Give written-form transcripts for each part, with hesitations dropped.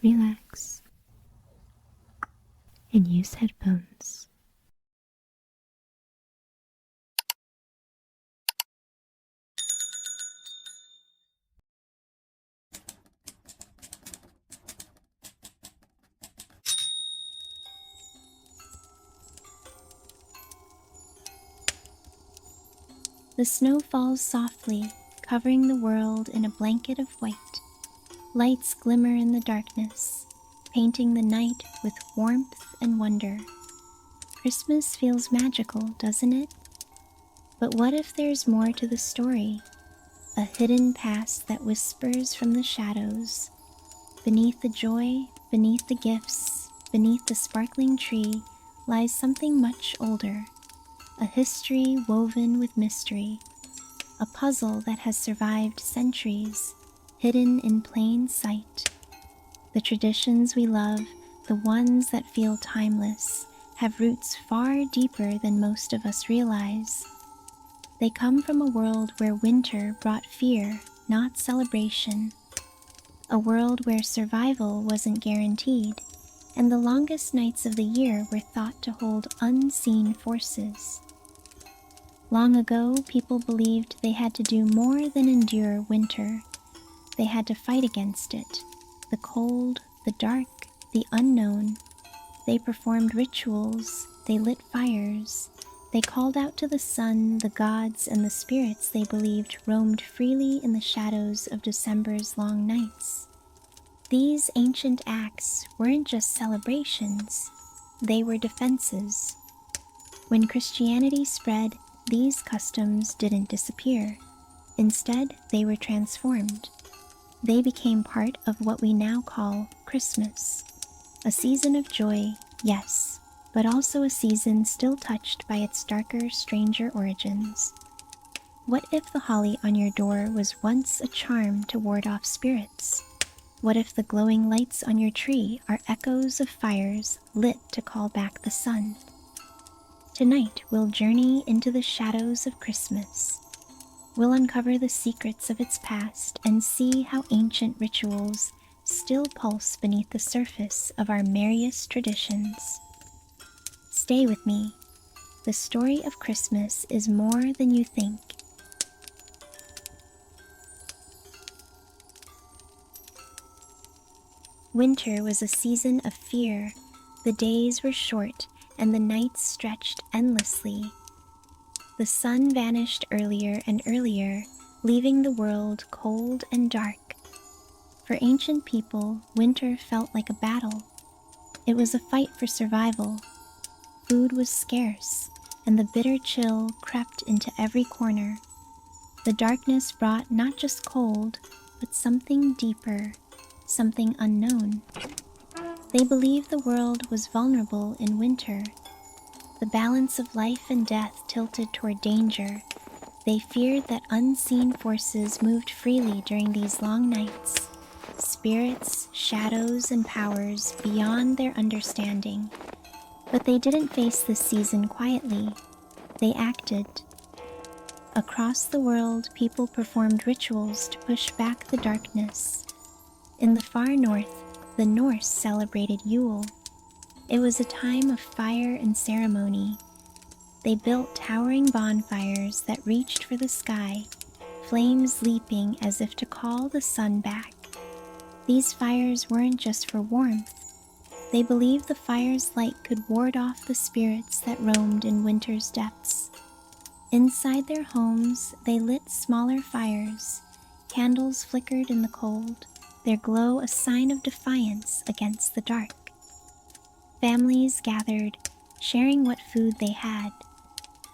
relax, and use headphones. The snow falls softly, covering the world in a blanket of white. Lights glimmer in the darkness, painting the night with warmth and wonder. Christmas feels magical, doesn't it? But what if there's more to the story? A hidden past that whispers from the shadows. Beneath the joy, beneath the gifts, beneath the sparkling tree lies something much older. A history woven with mystery. A puzzle that has survived centuries, hidden in plain sight. The traditions we love, the ones that feel timeless, have roots far deeper than most of us realize. They come from a world where winter brought fear, not celebration. A world where survival wasn't guaranteed, and the longest nights of the year were thought to hold unseen forces. Long ago, people believed they had to do more than endure winter. They had to fight against it, the cold, the dark, the unknown. They performed rituals, they lit fires, they called out to the sun, the gods, and the spirits they believed roamed freely in the shadows of December's long nights. These ancient acts weren't just celebrations, they were defenses. When Christianity spread, these customs didn't disappear. Instead, they were transformed. They became part of what we now call Christmas. A season of joy, yes, but also a season still touched by its darker, stranger origins. What if the holly on your door was once a charm to ward off spirits? What if the glowing lights on your tree are echoes of fires lit to call back the sun? Tonight, we'll journey into the shadows of Christmas. We'll uncover the secrets of its past and see how ancient rituals still pulse beneath the surface of our merriest traditions. Stay with me. The story of Christmas is more than you think. Winter was a season of fear. The days were short and the nights stretched endlessly. The sun vanished earlier and earlier, leaving the world cold and dark. For ancient people, winter felt like a battle. It was a fight for survival. Food was scarce, and the bitter chill crept into every corner. The darkness brought not just cold, but something deeper, something unknown. They believed the world was vulnerable in winter. The balance of life and death tilted toward danger. They feared that unseen forces moved freely during these long nights. Spirits, shadows, and powers beyond their understanding. But they didn't face this season quietly. They acted. Across the world, people performed rituals to push back the darkness. In the far north, the Norse celebrated Yule. It was a time of fire and ceremony. They built towering bonfires that reached for the sky, flames leaping as if to call the sun back. These fires weren't just for warmth. They believed the fire's light could ward off the spirits that roamed in winter's depths. Inside their homes, they lit smaller fires. Candles flickered in the cold, their glow a sign of defiance against the dark. Families gathered, sharing what food they had.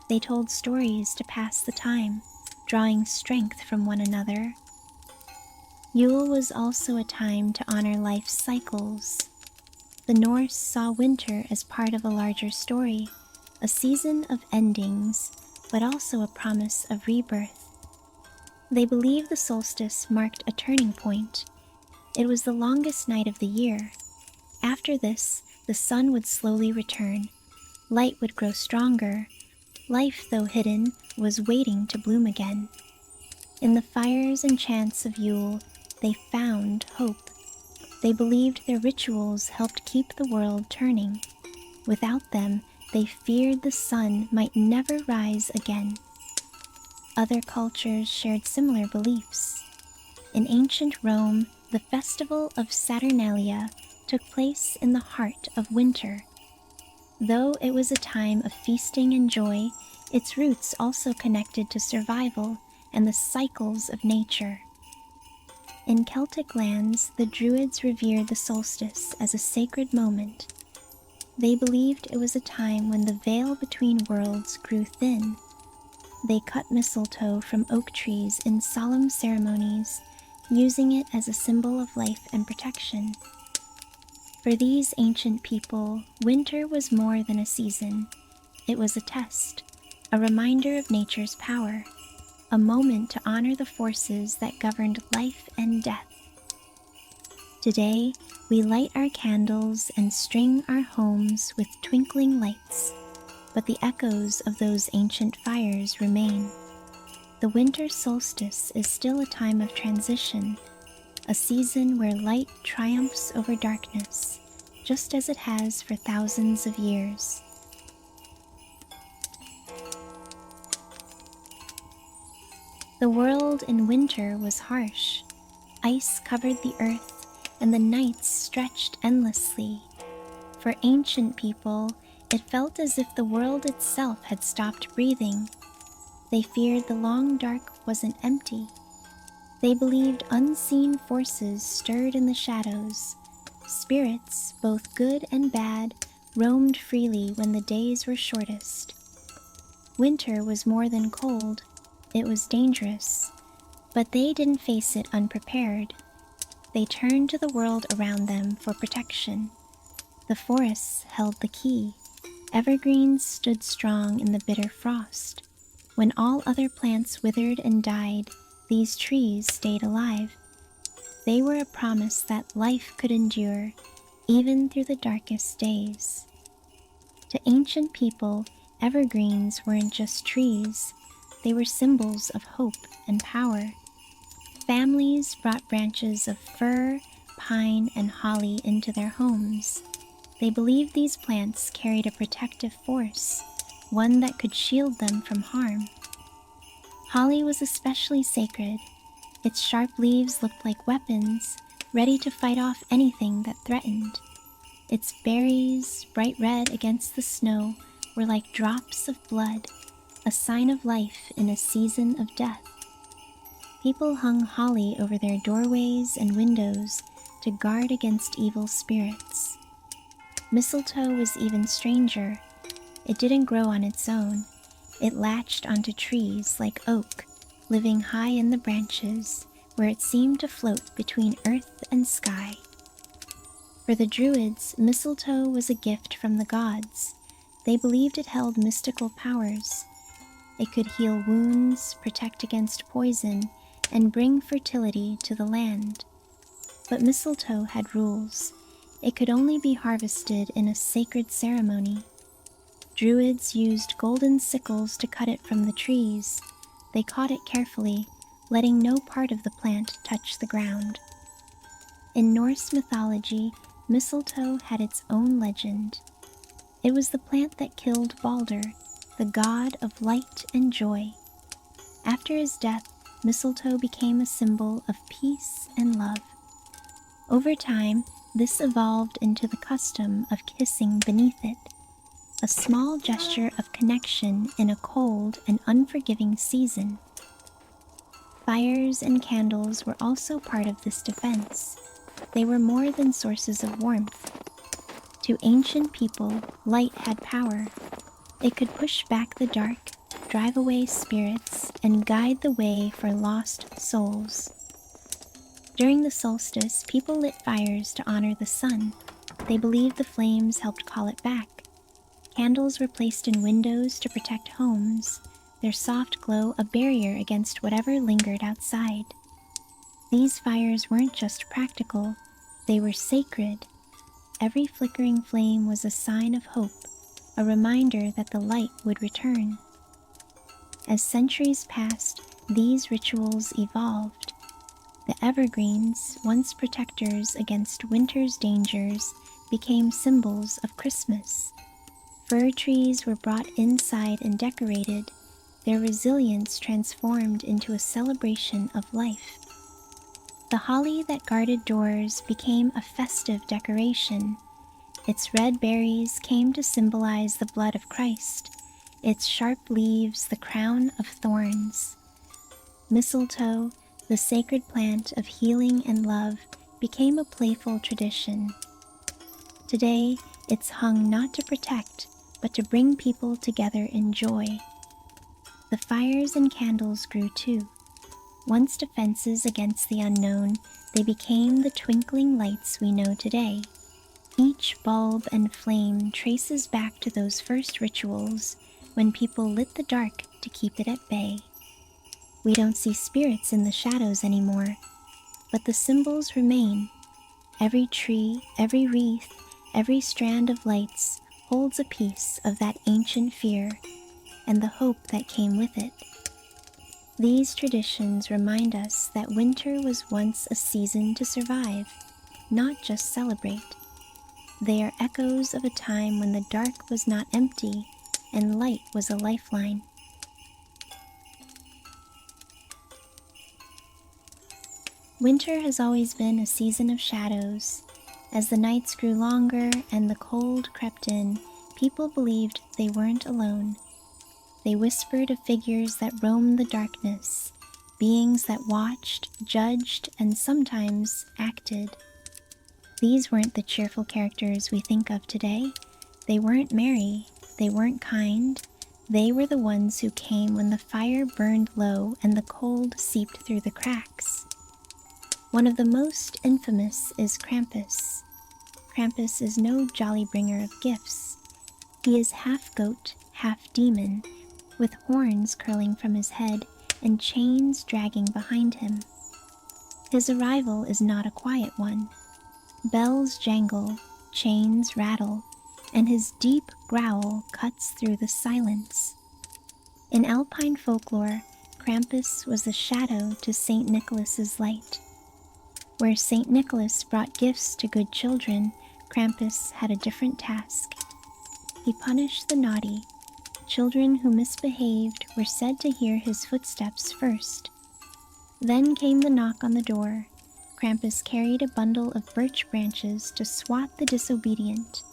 They told stories to pass the time, drawing strength from one another. Yule was also a time to honor life's cycles. The Norse saw winter as part of a larger story, a season of endings, but also a promise of rebirth. They believed the solstice marked a turning point. It was the longest night of the year. After this, the sun would slowly return. Light would grow stronger. Life, though hidden, was waiting to bloom again. In the fires and chants of Yule, they found hope. They believed their rituals helped keep the world turning. Without them, they feared the sun might never rise again. Other cultures shared similar beliefs. In ancient Rome, the festival of Saturnalia took place in the heart of winter. Though it was a time of feasting and joy, its roots also connected to survival and the cycles of nature. In Celtic lands, the Druids revered the solstice as a sacred moment. They believed it was a time when the veil between worlds grew thin. They cut mistletoe from oak trees in solemn ceremonies, using it as a symbol of life and protection. For these ancient people, winter was more than a season. It was a test, a reminder of nature's power, a moment to honor the forces that governed life and death. Today, we light our candles and string our homes with twinkling lights, but the echoes of those ancient fires remain. The winter solstice is still a time of transition, a season where light triumphs over darkness, just as it has for thousands of years. The world in winter was harsh. Ice covered the earth, and the nights stretched endlessly. For ancient people, it felt as if the world itself had stopped breathing. They feared the long dark wasn't empty. They believed unseen forces stirred in the shadows. Spirits, both good and bad, roamed freely when the days were shortest. Winter was more than cold. It was dangerous, but they didn't face it unprepared. They turned to the world around them for protection. The forests held the key. Evergreens stood strong in the bitter frost. When all other plants withered and died, these trees stayed alive. They were a promise that life could endure, even through the darkest days. To ancient people, evergreens weren't just trees. They were symbols of hope and power. Families brought branches of fir, pine, and holly into their homes. They believed these plants carried a protective force, one that could shield them from harm. Holly was especially sacred. Its sharp leaves looked like weapons, ready to fight off anything that threatened. Its berries, bright red against the snow, were like drops of blood, a sign of life in a season of death. People hung holly over their doorways and windows to guard against evil spirits. Mistletoe was even stranger. It didn't grow on its own. It latched onto trees like oak, living high in the branches, where it seemed to float between earth and sky. For the Druids, mistletoe was a gift from the gods. They believed it held mystical powers. It could heal wounds, protect against poison, and bring fertility to the land. But mistletoe had rules. It could only be harvested in a sacred ceremony. Druids used golden sickles to cut it from the trees. They caught it carefully, letting no part of the plant touch the ground. In Norse mythology, mistletoe had its own legend. It was the plant that killed Balder, the god of light and joy. After his death, mistletoe became a symbol of peace and love. Over time, this evolved into the custom of kissing beneath it, a small gesture of connection in a cold and unforgiving season. Fires and candles were also part of this defense. They were more than sources of warmth. To ancient people, light had power. It could push back the dark, drive away spirits, and guide the way for lost souls. During the solstice, people lit fires to honor the sun. They believed the flames helped call it back. Candles were placed in windows to protect homes, their soft glow a barrier against whatever lingered outside. These fires weren't just practical, they were sacred. Every flickering flame was a sign of hope, a reminder that the light would return. As centuries passed, these rituals evolved. The evergreens, once protectors against winter's dangers, became symbols of Christmas. Fir trees were brought inside and decorated, their resilience transformed into a celebration of life. The holly that guarded doors became a festive decoration. Its red berries came to symbolize the blood of Christ, its sharp leaves the crown of thorns. Mistletoe, the sacred plant of healing and love, became a playful tradition. Today, it's hung not to protect, but to bring people together in joy. The fires and candles grew too. Once defenses against the unknown, they became the twinkling lights we know today. Each bulb and flame traces back to those first rituals when people lit the dark to keep it at bay. We don't see spirits in the shadows anymore, but the symbols remain. Every tree, every wreath, every strand of lights holds a piece of that ancient fear and the hope that came with it. These traditions remind us that winter was once a season to survive, not just celebrate. They are echoes of a time when the dark was not empty and light was a lifeline. Winter has always been a season of shadows. As the nights grew longer and the cold crept in, people believed they weren't alone. They whispered of figures that roamed the darkness, beings that watched, judged, and sometimes acted. These weren't the cheerful characters we think of today. They weren't merry, they weren't kind. They were the ones who came when the fire burned low and the cold seeped through the cracks. One of the most infamous is Krampus. Krampus is no jolly bringer of gifts. He is half goat, half demon, with horns curling from his head and chains dragging behind him. His arrival is not a quiet one. Bells jangle, chains rattle, and his deep growl cuts through the silence. In Alpine folklore, Krampus was the shadow to St. Nicholas's light. Where St. Nicholas brought gifts to good children, Krampus had a different task. He punished the naughty. Children who misbehaved were said to hear his footsteps first. Then came the knock on the door. Krampus carried a bundle of birch branches to swat the disobedient.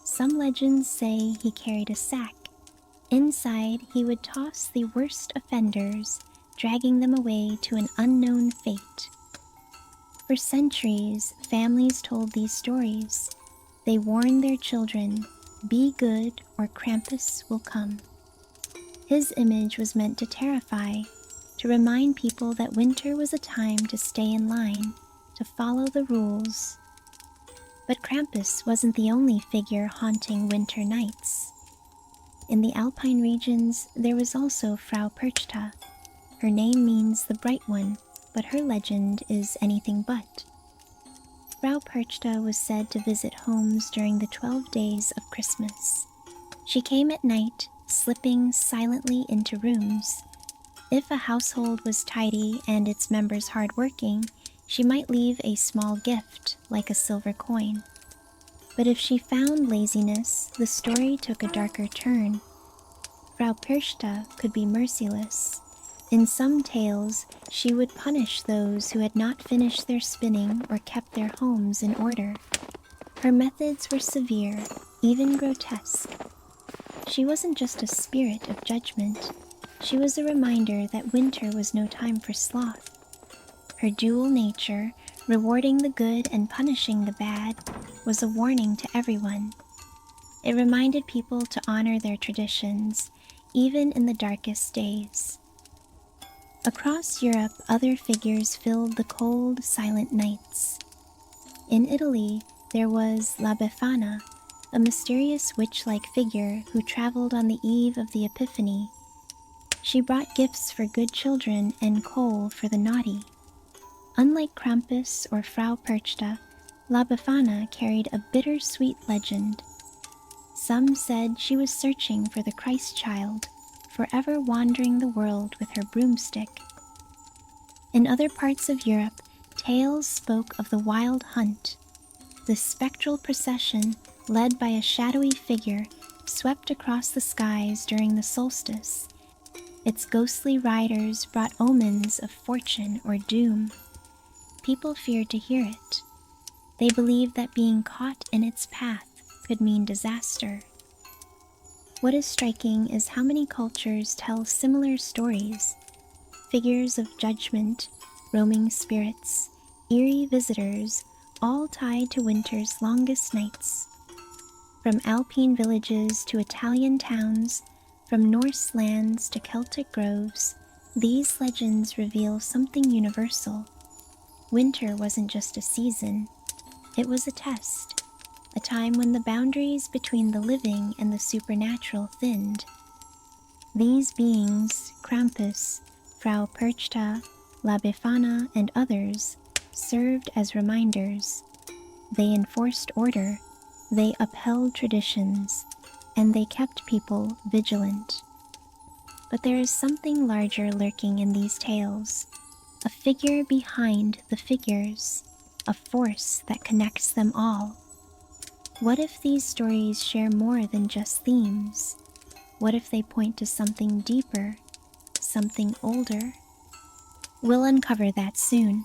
Some legends say he carried a sack. Inside, he would toss the worst offenders, dragging them away to an unknown fate. For centuries, families told these stories. They warned their children, "Be good or Krampus will come." His image was meant to terrify, to remind people that winter was a time to stay in line, to follow the rules. But Krampus wasn't the only figure haunting winter nights. In the Alpine regions, there was also Frau Perchta. Her name means the bright one, but her legend is anything but. Frau Perchta was said to visit homes during the 12 days of Christmas. She came at night, slipping silently into rooms. If a household was tidy and its members hardworking, she might leave a small gift, like a silver coin. But if she found laziness, the story took a darker turn. Frau Perchta could be merciless. In some tales, she would punish those who had not finished their spinning or kept their homes in order. Her methods were severe, even grotesque. She wasn't just a spirit of judgment. She was a reminder that winter was no time for sloth. Her dual nature, rewarding the good and punishing the bad, was a warning to everyone. It reminded people to honor their traditions, even in the darkest days. Across Europe, other figures filled the cold, silent nights. In Italy, there was La Befana, a mysterious witch-like figure who traveled on the eve of the Epiphany. She brought gifts for good children and coal for the naughty. Unlike Krampus or Frau Perchta, La Befana carried a bittersweet legend. Some said she was searching for the Christ child, forever wandering the world with her broomstick. In other parts of Europe, tales spoke of the wild hunt. The spectral procession, led by a shadowy figure, swept across the skies during the solstice. Its ghostly riders brought omens of fortune or doom. People feared to hear it. They believed that being caught in its path could mean disaster. What is striking is how many cultures tell similar stories. Figures of judgment, roaming spirits, eerie visitors, all tied to winter's longest nights. From Alpine villages to Italian towns, from Norse lands to Celtic groves, these legends reveal something universal. Winter wasn't just a season, it was a test, a time when the boundaries between the living and the supernatural thinned. These beings, Krampus, Frau Perchta, La Befana, and others, served as reminders. They enforced order, they upheld traditions, and they kept people vigilant. But there is something larger lurking in these tales, a figure behind the figures, a force that connects them all. What if these stories share more than just themes? What if they point to something deeper, something older? We'll uncover that soon.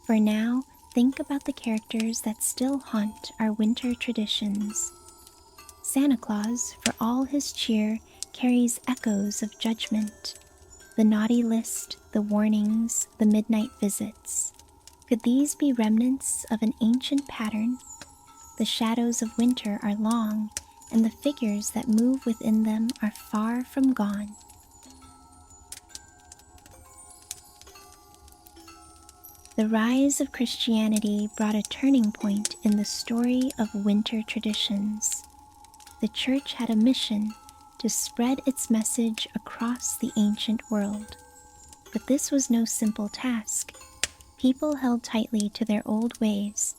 For now, think about the characters that still haunt our winter traditions. Santa Claus, for all his cheer, carries echoes of judgment. The naughty list, the warnings, the midnight visits. Could these be remnants of an ancient pattern? The shadows of winter are long, and the figures that move within them are far from gone. The rise of Christianity brought a turning point in the story of winter traditions. The Church had a mission to spread its message across the ancient world. But this was no simple task. People held tightly to their old ways.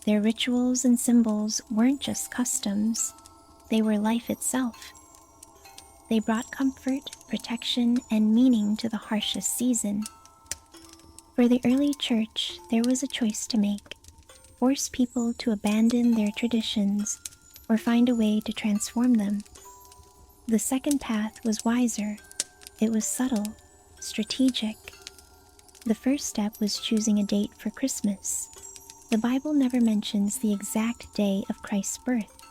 Their rituals and symbols weren't just customs, they were life itself. They brought comfort, protection, and meaning to the harshest season. For the early church, there was a choice to make: force people to abandon their traditions or find a way to transform them. The second path was wiser. It was subtle, strategic. The first step was choosing a date for Christmas. The Bible never mentions the exact day of Christ's birth.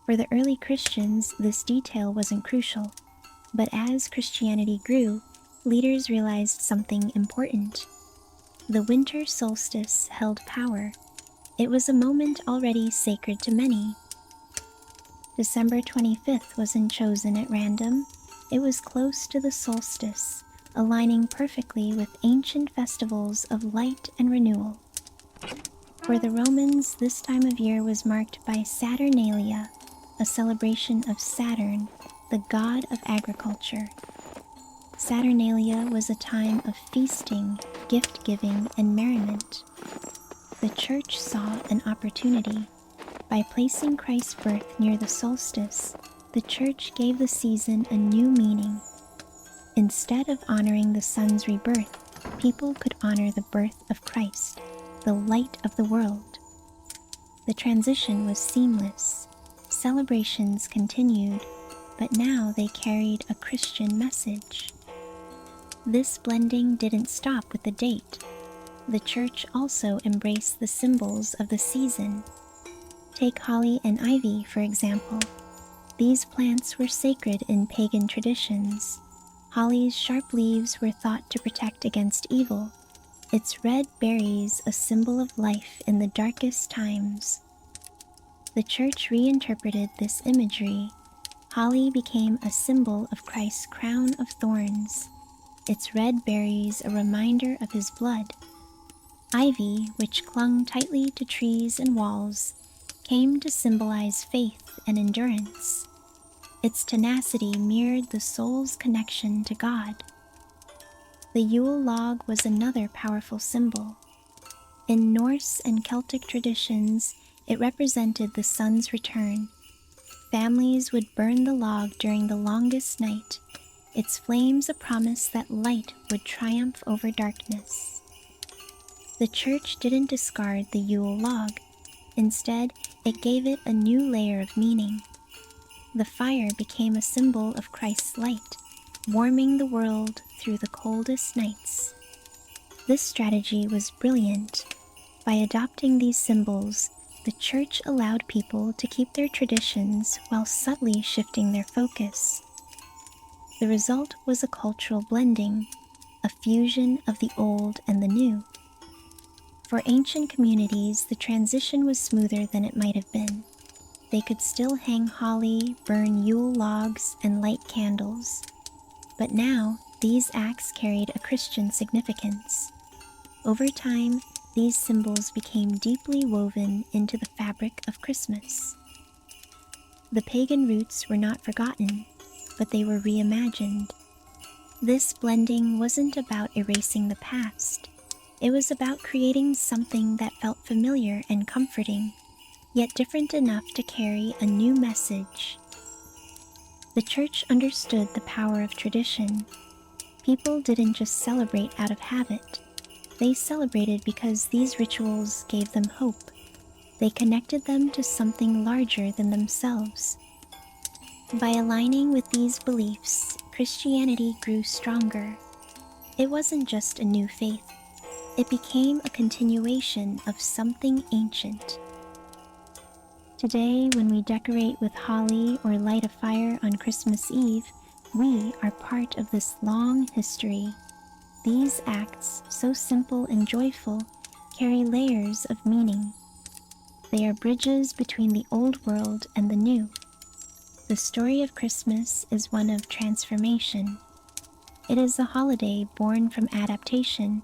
For the early Christians, this detail wasn't crucial. But as Christianity grew, leaders realized something important. The winter solstice held power. It was a moment already sacred to many. December 25th wasn't chosen at random. It was close to the solstice, aligning perfectly with ancient festivals of light and renewal. For the Romans, this time of year was marked by Saturnalia, a celebration of Saturn, the god of agriculture. Saturnalia was a time of feasting, gift-giving, and merriment. The Church saw an opportunity. By placing Christ's birth near the solstice, the Church gave the season a new meaning. Instead of honoring the sun's rebirth, people could honor the birth of Christ, the light of the world. The transition was seamless. Celebrations continued, but now they carried a Christian message. This blending didn't stop with the date. The Church also embraced the symbols of the season. Take holly and ivy, for example. These plants were sacred in pagan traditions. Holly's sharp leaves were thought to protect against evil, its red berries a symbol of life in the darkest times. The Church reinterpreted this imagery. Holly became a symbol of Christ's crown of thorns, its red berries a reminder of his blood. Ivy, which clung tightly to trees and walls, came to symbolize faith and endurance. Its tenacity mirrored the soul's connection to God. The Yule log was another powerful symbol. In Norse and Celtic traditions, it represented the sun's return. Families would burn the log during the longest night, its flames a promise that light would triumph over darkness. The church didn't discard the Yule log. Instead, it gave it a new layer of meaning. The fire became a symbol of Christ's light, warming the world through the coldest nights. This strategy was brilliant. By adopting these symbols, the church allowed people to keep their traditions while subtly shifting their focus. The result was a cultural blending, a fusion of the old and the new. For ancient communities, the transition was smoother than it might have been. They could still hang holly, burn Yule logs, and light candles. But now, these acts carried a Christian significance. Over time, these symbols became deeply woven into the fabric of Christmas. The pagan roots were not forgotten, but they were reimagined. This blending wasn't about erasing the past. It was about creating something that felt familiar and comforting, yet different enough to carry a new message. The church understood the power of tradition. People didn't just celebrate out of habit. They celebrated because these rituals gave them hope. They connected them to something larger than themselves. By aligning with these beliefs, Christianity grew stronger. It wasn't just a new faith. It became a continuation of something ancient. Today, when we decorate with holly or light a fire on Christmas Eve, we are part of this long history. These acts, so simple and joyful, carry layers of meaning. They are bridges between the old world and the new. The story of Christmas is one of transformation. It is a holiday born from adaptation,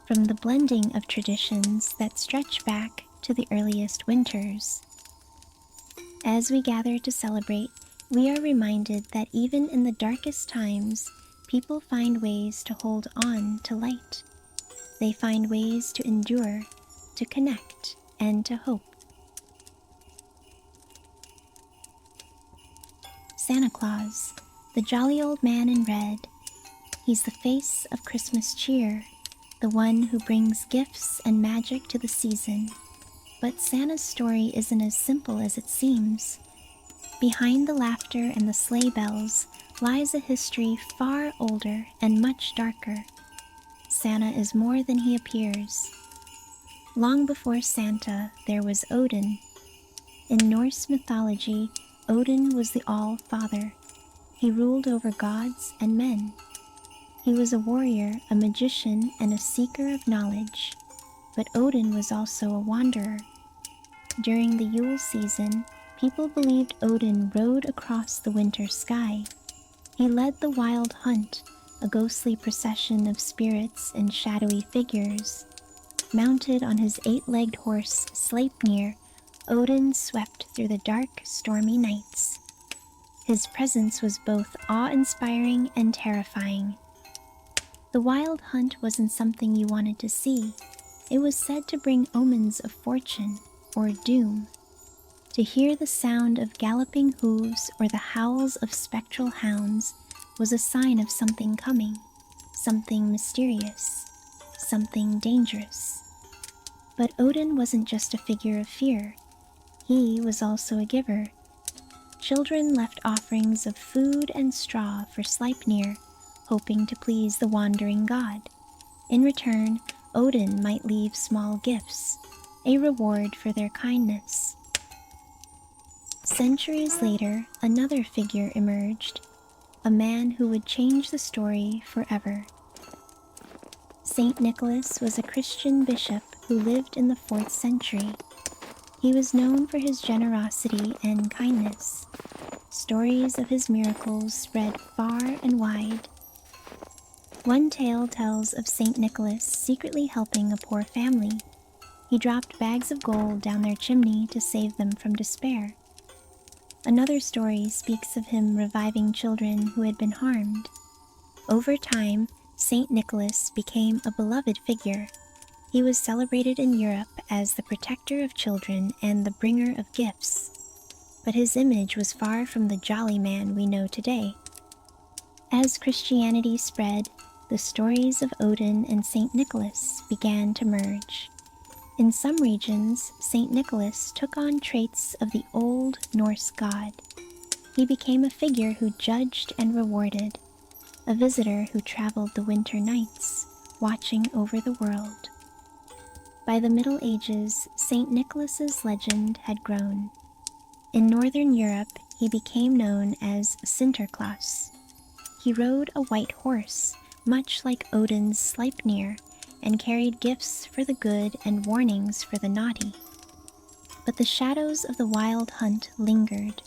from the blending of traditions that stretch back to the earliest winters. As we gather to celebrate, we are reminded that even in the darkest times, people find ways to hold on to light. They find ways to endure, to connect, and to hope. Santa Claus, the jolly old man in red. He's the face of Christmas cheer, the one who brings gifts and magic to the season. But Santa's story isn't as simple as it seems. Behind the laughter and the sleigh bells lies a history far older and much darker. Santa is more than he appears. Long before Santa, there was Odin. In Norse mythology, Odin was the All-Father. He ruled over gods and men. He was a warrior, a magician, and a seeker of knowledge. But Odin was also a wanderer. During the Yule season, people believed Odin rode across the winter sky. He led the wild hunt, a ghostly procession of spirits and shadowy figures. Mounted on his 8-legged horse Sleipnir, Odin swept through the dark, stormy nights. His presence was both awe-inspiring and terrifying. The wild hunt wasn't something you wanted to see. It was said to bring omens of fortune or doom. To hear the sound of galloping hooves or the howls of spectral hounds was a sign of something coming, something mysterious, something dangerous. But Odin wasn't just a figure of fear. He was also a giver. Children left offerings of food and straw for Sleipnir, hoping to please the wandering god. In return, Odin might leave small gifts, a reward for their kindness. Centuries later, another figure emerged, a man who would change the story forever. Saint Nicholas was a Christian bishop who lived in the 4th century. He was known for his generosity and kindness. Stories of his miracles spread far and wide. One tale tells of Saint Nicholas secretly helping a poor family. He dropped bags of gold down their chimney to save them from despair. Another story speaks of him reviving children who had been harmed. Over time, Saint Nicholas became a beloved figure. He was celebrated in Europe as the protector of children and the bringer of gifts. But his image was far from the jolly man we know today. As Christianity spread, the stories of Odin and Saint Nicholas began to merge. In some regions, Saint Nicholas took on traits of the old Norse god. He became a figure who judged and rewarded, a visitor who traveled the winter nights, watching over the world. By the Middle Ages, Saint Nicholas's legend had grown. In Northern Europe, he became known as Sinterklaas. He rode a white horse, much like Odin's Sleipnir, and carried gifts for the good and warnings for the naughty. But the shadows of the wild hunt lingered.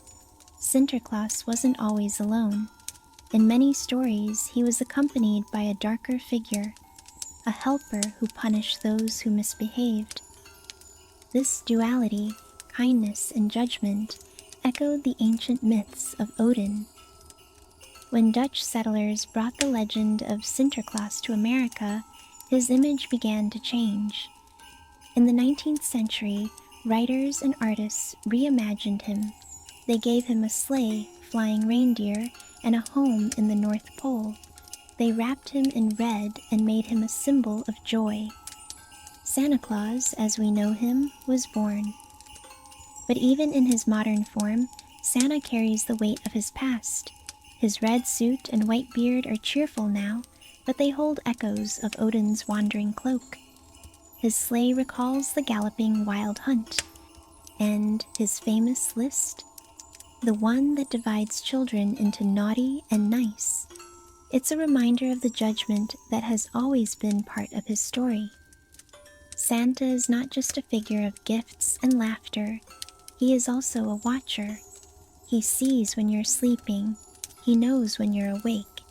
Sinterklaas wasn't always alone. In many stories, he was accompanied by a darker figure, a helper who punished those who misbehaved. This duality, kindness and judgment, echoed the ancient myths of Odin. When Dutch settlers brought the legend of Sinterklaas to America, his image began to change. In the 19th century, writers and artists reimagined him. They gave him a sleigh, flying reindeer, and a home in the North Pole. They wrapped him in red and made him a symbol of joy. Santa Claus, as we know him, was born. But even in his modern form, Santa carries the weight of his past. His red suit and white beard are cheerful now, but they hold echoes of Odin's wandering cloak. His sleigh recalls the galloping wild hunt. And his famous list? The one that divides children into naughty and nice. It's a reminder of the judgment that has always been part of his story. Santa is not just a figure of gifts and laughter. He is also a watcher. He sees when you're sleeping. He knows when you're awake.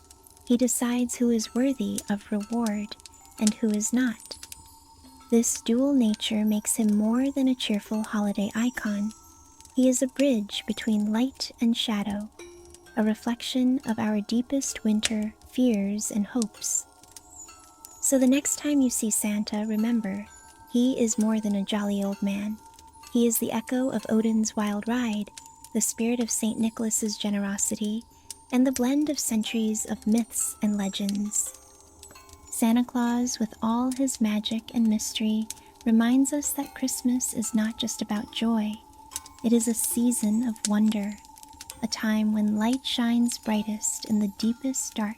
He decides who is worthy of reward and who is not. This dual nature makes him more than a cheerful holiday icon. He is a bridge between light and shadow, a reflection of our deepest winter fears and hopes. So the next time you see Santa, remember, he is more than a jolly old man. He is the echo of Odin's wild ride, the spirit of St. Nicholas's generosity, and the blend of centuries of myths and legends. Santa Claus, with all his magic and mystery, reminds us that Christmas is not just about joy. It is a season of wonder, a time when light shines brightest in the deepest dark.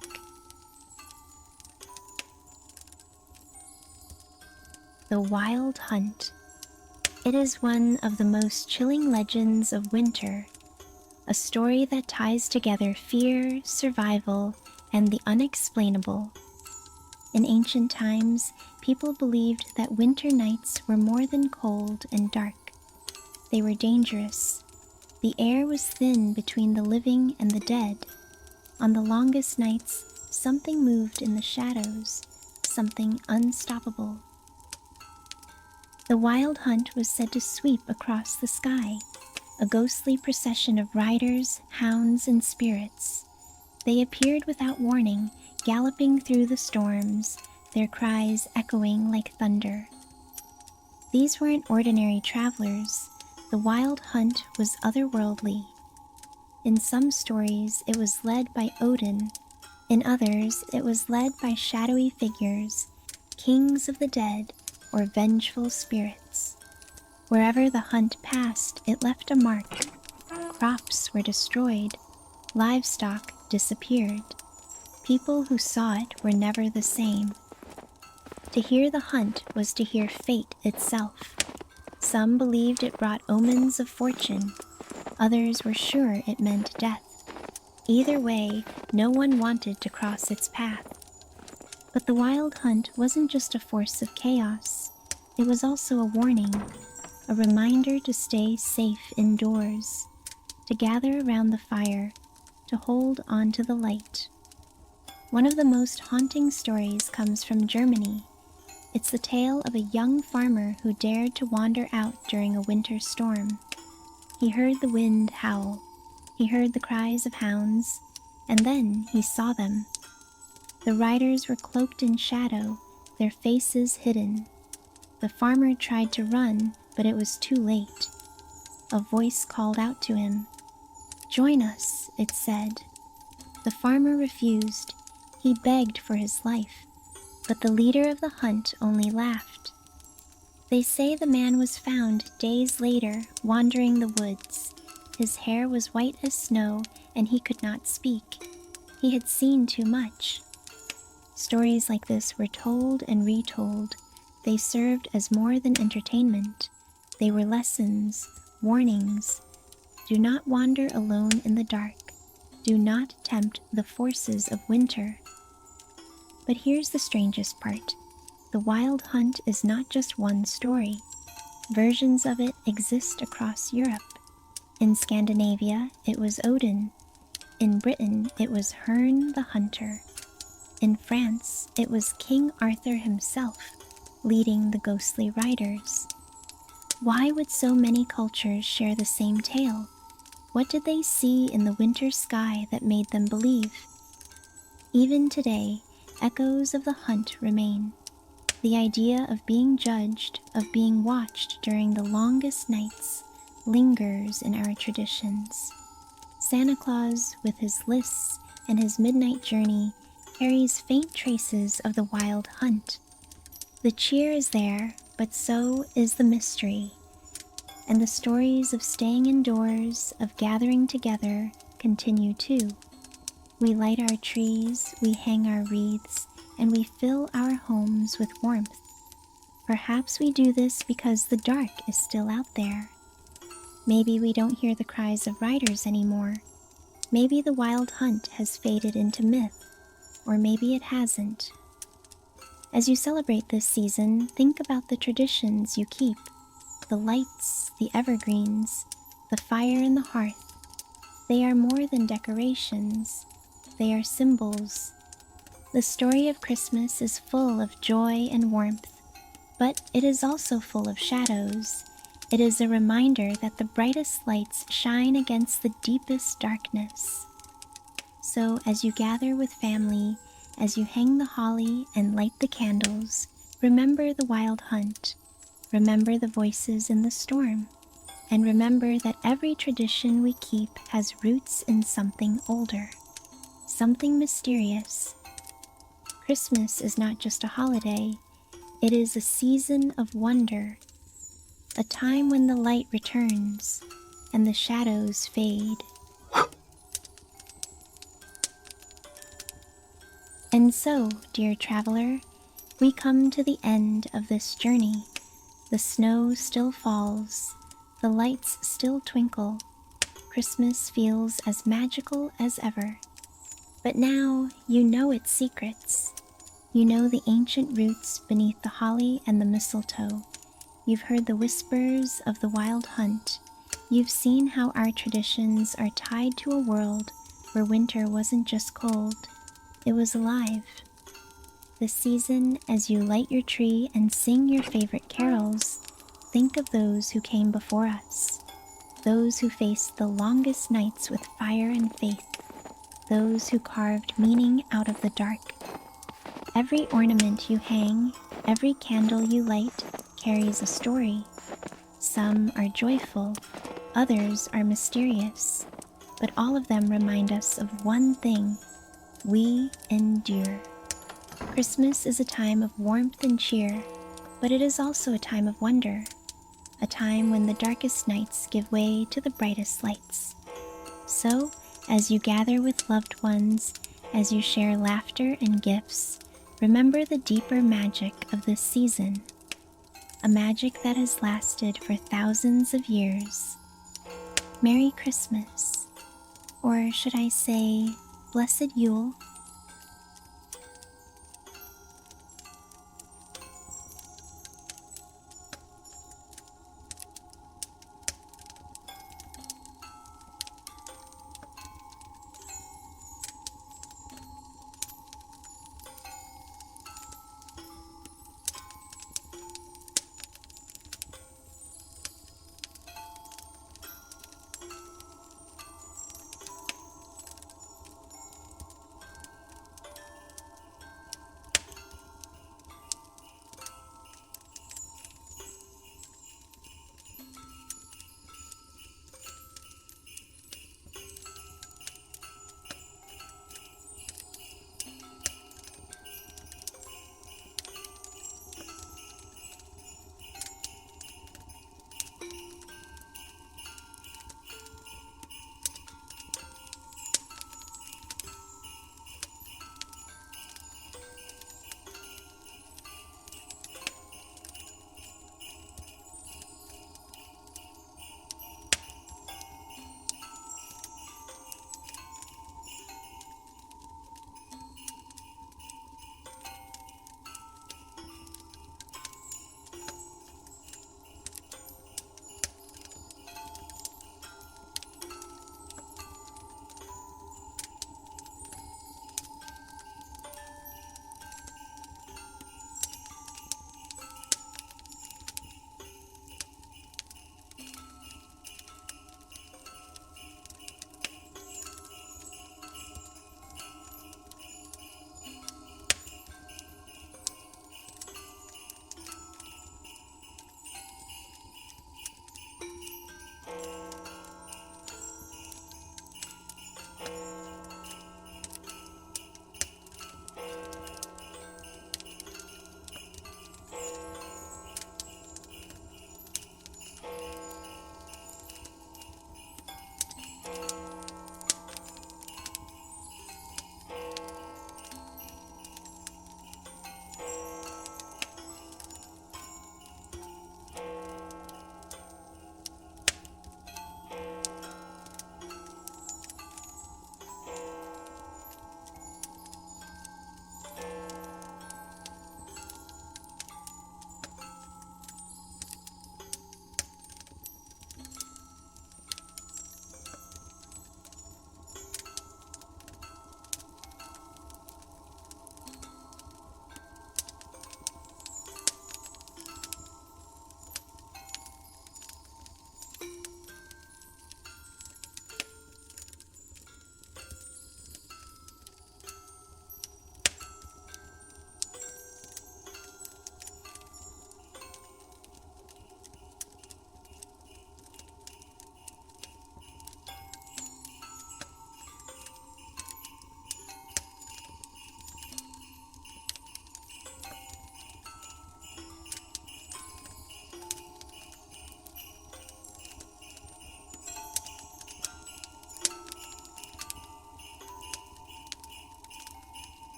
The Wild Hunt. It is one of the most chilling legends of winter, a story that ties together fear, survival, and the unexplainable. In ancient times, people believed that winter nights were more than cold and dark. They were dangerous. The air was thin between the living and the dead. On the longest nights, something moved in the shadows, something unstoppable. The wild hunt was said to sweep across the sky, a ghostly procession of riders, hounds, and spirits. They appeared without warning, galloping through the storms, their cries echoing like thunder. These weren't ordinary travelers. The wild hunt was otherworldly. In some stories, it was led by Odin. In others, it was led by shadowy figures, kings of the dead, or vengeful spirits. Wherever the hunt passed, it left a mark. Crops were destroyed, livestock disappeared. People who saw it were never the same. To hear the hunt was to hear fate itself. Some believed it brought omens of fortune. Others were sure it meant death. Either way, no one wanted to cross its path. But the wild hunt wasn't just a force of chaos. It was also a warning, a reminder to stay safe indoors, to gather around the fire, to hold on to the light. One of the most haunting stories comes from Germany. It's the tale of a young farmer who dared to wander out during a winter storm. He heard the wind howl. He heard the cries of hounds, and then he saw them. The riders were cloaked in shadow, their faces hidden. The farmer tried to run, but it was too late. A voice called out to him. "Join us," it said. The farmer refused. He begged for his life, but the leader of the hunt only laughed. They say the man was found days later wandering the woods. His hair was white as snow, and he could not speak. He had seen too much. Stories like this were told and retold. They served as more than entertainment. They were lessons, warnings. Do not wander alone in the dark. Do not tempt the forces of winter. But here's the strangest part. The wild hunt is not just one story. Versions of it exist across Europe. In Scandinavia, it was Odin. In Britain, it was Herne the Hunter. In France, it was King Arthur himself, leading the ghostly riders. Why would so many cultures share the same tale? What did they see in the winter sky that made them believe? Even today, echoes of the hunt remain. The idea of being judged, of being watched during the longest nights, lingers in our traditions. Santa Claus, with his lists and his midnight journey, carries faint traces of the wild hunt. The cheer is there, but so is the mystery. And the stories of staying indoors, of gathering together, continue too. We light our trees, we hang our wreaths, and we fill our homes with warmth. Perhaps we do this because the dark is still out there. Maybe we don't hear the cries of riders anymore. Maybe the wild hunt has faded into myth, or maybe it hasn't. As you celebrate this season, think about the traditions you keep, the lights, the evergreens, the fire in the hearth. They are more than decorations. They are symbols. The story of Christmas is full of joy and warmth, but it is also full of shadows. It is a reminder that the brightest lights shine against the deepest darkness. So as you gather with family, as you hang the holly and light the candles, remember the wild hunt, remember the voices in the storm, and remember that every tradition we keep has roots in something older, something mysterious. Christmas is not just a holiday, it is a season of wonder, a time when the light returns and the shadows fade. And so, dear traveler, we come to the end of this journey. The snow still falls, the lights still twinkle. Christmas feels as magical as ever. But now you know its secrets. You know the ancient roots beneath the holly and the mistletoe. You've heard the whispers of the wild hunt. You've seen how our traditions are tied to a world where winter wasn't just cold, it was alive. This season, as you light your tree and sing your favorite carols, think of those who came before us, those who faced the longest nights with fire and faith, those who carved meaning out of the dark. Every ornament you hang, every candle you light, carries a story. Some are joyful, others are mysterious, but all of them remind us of one thing: we endure. Christmas is a time of warmth and cheer, but it is also a time of wonder, a time when the darkest nights give way to the brightest lights. So, as you gather with loved ones, as you share laughter and gifts, remember the deeper magic of this season, a magic that has lasted for thousands of years. Merry Christmas, or should I say, Blessed Yule.